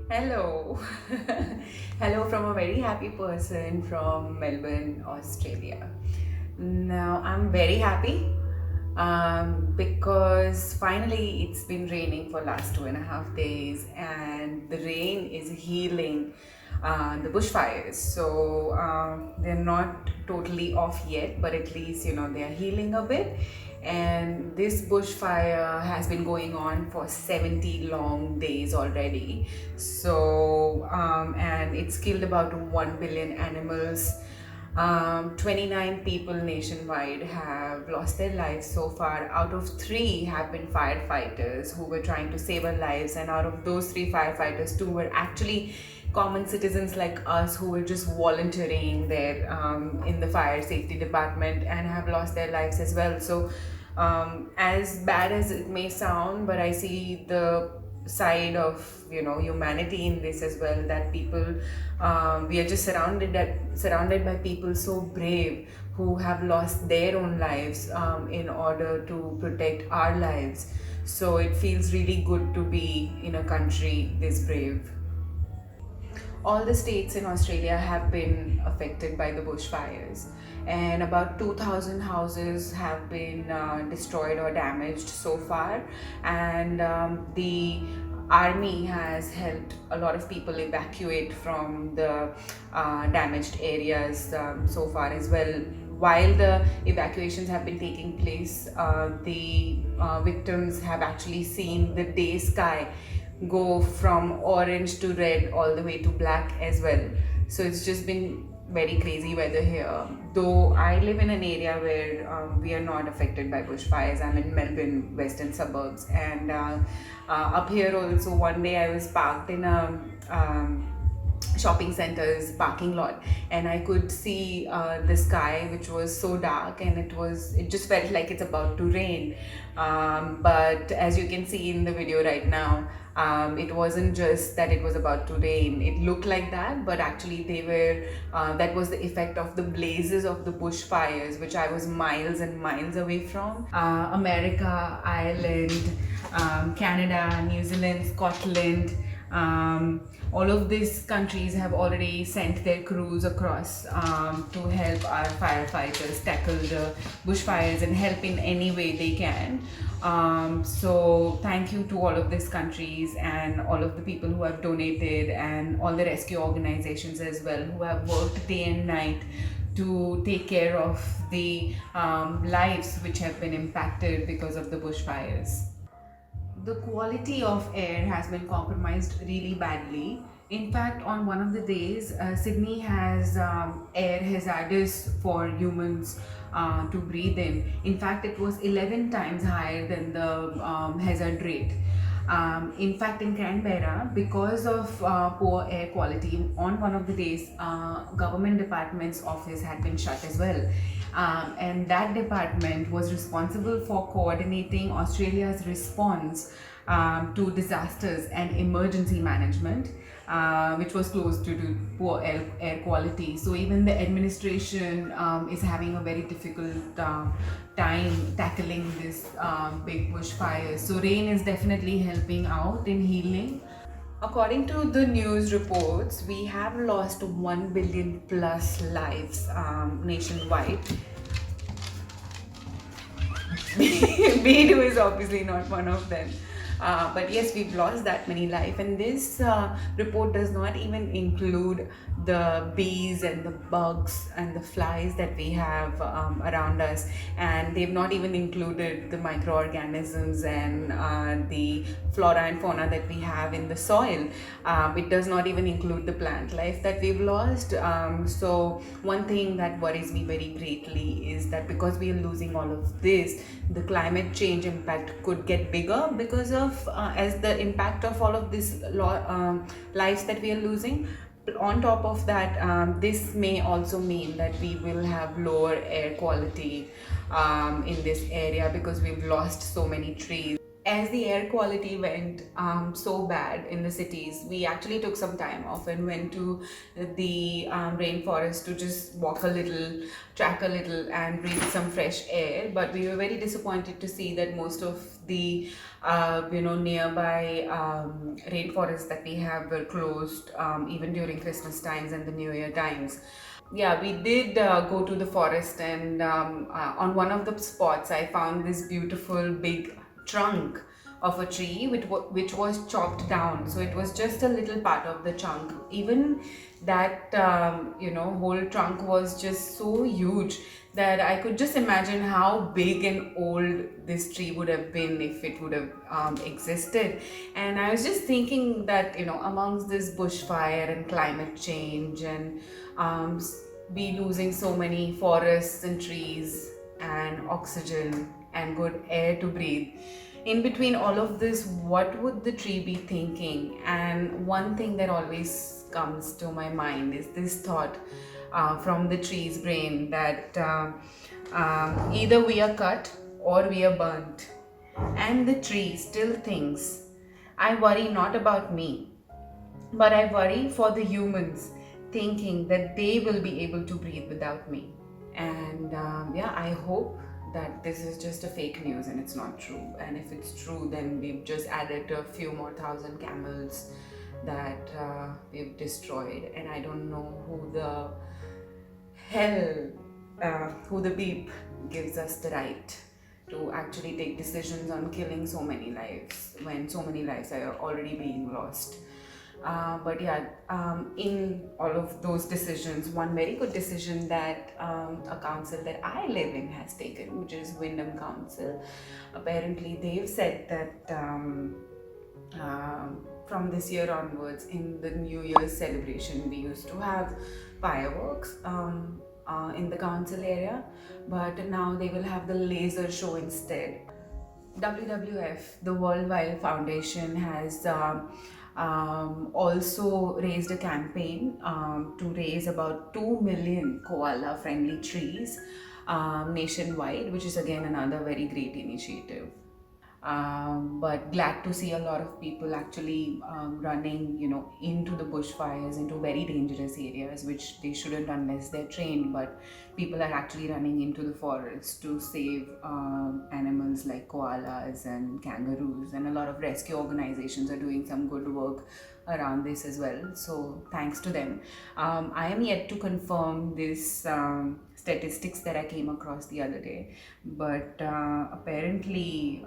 Hello. Hello from a very happy person from Melbourne, Australia. Now, I'm very happy because finally it's been raining for last 2.5 days, and the rain is healing the bushfires. So they're not totally off yet, but at least they are healing a bit. And this bushfire has been going on for 70 long days already. So and it's killed about 1 billion animals. 29 people nationwide have lost their lives so far. Out of three have been firefighters who were trying to save our lives, and out of those three firefighters, two were actually common citizens like us who were just volunteering there in the fire safety department and have lost their lives as well. So, as bad as it may sound, but I see the side of humanity in this as well, that people we are just surrounded by people so brave who have lost their own lives in order to protect our lives. So it feels really good to be in a country this brave. All the states in Australia have been affected by the bushfires, and about 2,000 houses have been destroyed or damaged so far. And the army has helped a lot of people evacuate from the damaged areas so far as well. While the evacuations have been taking place, the victims have actually seen the day sky go from orange to red all the way to black as well. So it's just been very crazy weather here. Though I live in an area where we are not affected by bushfires. I'm in Melbourne, western suburbs, and up here also one day I was parked in a shopping center's parking lot, and I could see the sky, which was so dark, and it just felt like it's about to rain. But as you can see in the video right now, it wasn't just that it was about to rain. It looked like that, but actually they were that was the effect of the blazes of the bushfires, which I was miles and miles away from. America, Ireland, Canada, New Zealand, Scotland, all of these countries have already sent their crews across to help our firefighters tackle the bushfires and help in any way they can. So thank you to all of these countries and all of the people who have donated, and all the rescue organizations as well, who have worked day and night to take care of the lives which have been impacted because of the bushfires. The quality of air has been compromised really badly. In fact, on one of the days, Sydney has air hazardous for humans to breathe in. In fact, it was 11 times higher than the hazard rate. In fact, in Canberra, because of poor air quality, on one of the days, government department's office had been shut as well. And that department was responsible for coordinating Australia's response to disasters and emergency management, which was close due to poor air quality. So even the administration is having a very difficult time tackling this big bushfires. So rain is definitely helping out in healing. According to the news reports, we have lost 1 billion plus lives nationwide. Beidou is obviously not one of them. But yes, we've lost that many life, and this report does not even include the bees and the bugs and the flies that we have around us, and they've not even included the microorganisms and the flora and fauna that we have in the soil. It does not even include the plant life that we've lost. So one thing that worries me very greatly is that because we are losing all of this, the climate change impact could get bigger because of as the impact of all of this lives that we are losing. On top of that, this may also mean that we will have lower air quality in this area because we've lost so many trees. as the air quality went so bad in the cities, we actually took some time off and went to the rainforest to just walk a little, track a little, and breathe some fresh air. But we were very disappointed to see that most of the nearby rainforests that we have were closed, even during Christmas times and the New Year times. Yeah, we did go to the forest, and on one of the spots, I found this beautiful big trunk of a tree which was chopped down. So it was just a little part of the trunk. Even that whole trunk was just so huge that I could just imagine how big and old this tree would have been if it would have existed. And I was just thinking that, amongst this bushfire and climate change and be losing so many forests and trees and oxygen and good air to breathe. In between all of this, what would the tree be thinking? And one thing that always comes to my mind is this thought from the tree's brain that either we are cut or we are burnt. And the tree still thinks, I worry not about me, but I worry for the humans, thinking that they will be able to breathe without me. And I hope that this is just a fake news and it's not true. And if it's true, then we've just added a few more thousand camels that we've destroyed. And I don't know who the who the beep gives us the right to actually take decisions on killing so many lives when so many lives are already being lost. In all of those decisions, one very good decision that a council that I live in has taken, which is Wyndham Council. Apparently, they've said that from this year onwards, in the New Year's celebration, we used to have fireworks in the council area, but now they will have the laser show instead. WWF, the World Wildlife Foundation, has also raised a campaign to raise about 2 million koala friendly trees nationwide, which is again another very great initiative. But glad to see a lot of people actually running, into the bushfires, into very dangerous areas, which they shouldn't unless they're trained. But people are actually running into the forest to save animals like koalas and kangaroos, and a lot of rescue organizations are doing some good work around this as well. So thanks to them. I am yet to confirm this statistics that I came across the other day, but apparently,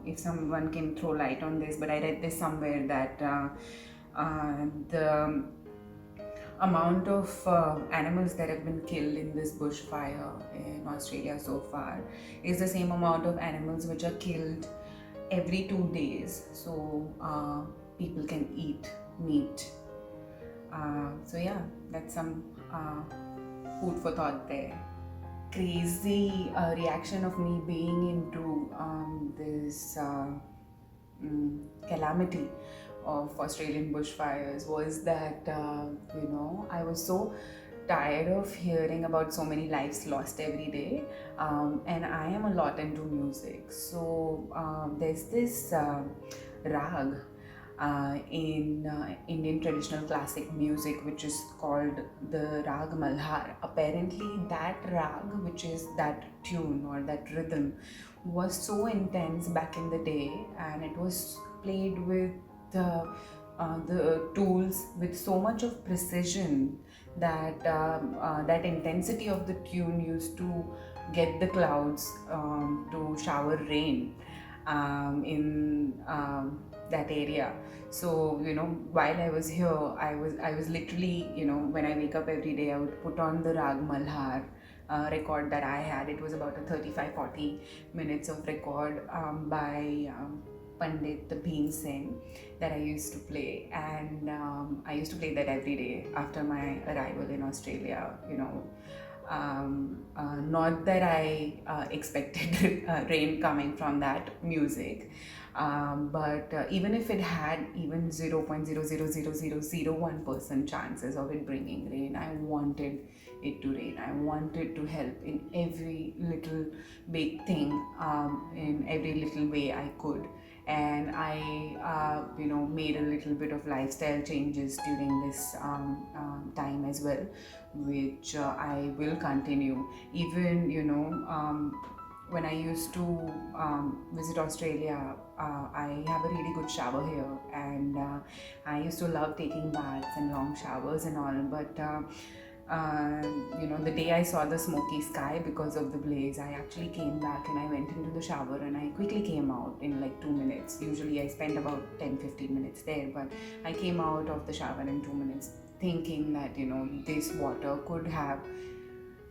if someone can throw light on this, but I read this somewhere that the amount of animals that have been killed in this bushfire in Australia so far is the same amount of animals which are killed every 2 days. So people can eat meat. That's some food for thought there. Crazy reaction of me being into this calamity of Australian bushfires was that I was so tired of hearing about so many lives lost every day, and I am a lot into music. So there's this rag in Indian traditional classic music, which is called the Rag Malhar. Apparently, that rag, which is that tune or that rhythm, was so intense back in the day, and it was played with the tools with so much of precision that that intensity of the tune used to get the clouds to shower rain in that area. So while I was here, I was literally, when I wake up every day, I would put on the Rag Malhar record that I had. It was about a 35-40 minutes of record by Pandit Bhim Sen that I used to play, and I used to play that every day after my arrival in Australia. Not that I expected rain coming from that music, but even if it had even 0.00001% chances of it bringing rain, I wanted it to rain. I wanted to help in every little big thing, in every little way I could. And I, made a little bit of lifestyle changes during this time as well, which I will continue. Even, when I used to visit Australia, I have a really good shower here, and I used to love taking baths and long showers and all. But the day I saw the smoky sky because of the blaze, I actually came back and I went into the shower and I quickly came out in like 2 minutes. Usually I spend about 10-15 minutes there, but I came out of the shower in 2 minutes, thinking that this water could have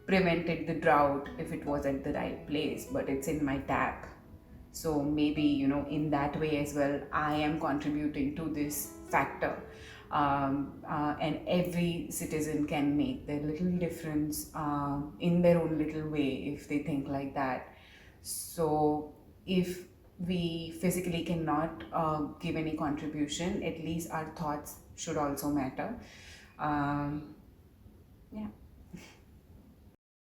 prevented the drought if it was at the right place, but it's in my tap. So maybe in that way as well, I am contributing to this factor. And every citizen can make their little difference in their own little way if they think like that. So if we physically cannot give any contribution, at least our thoughts should also matter. Yeah.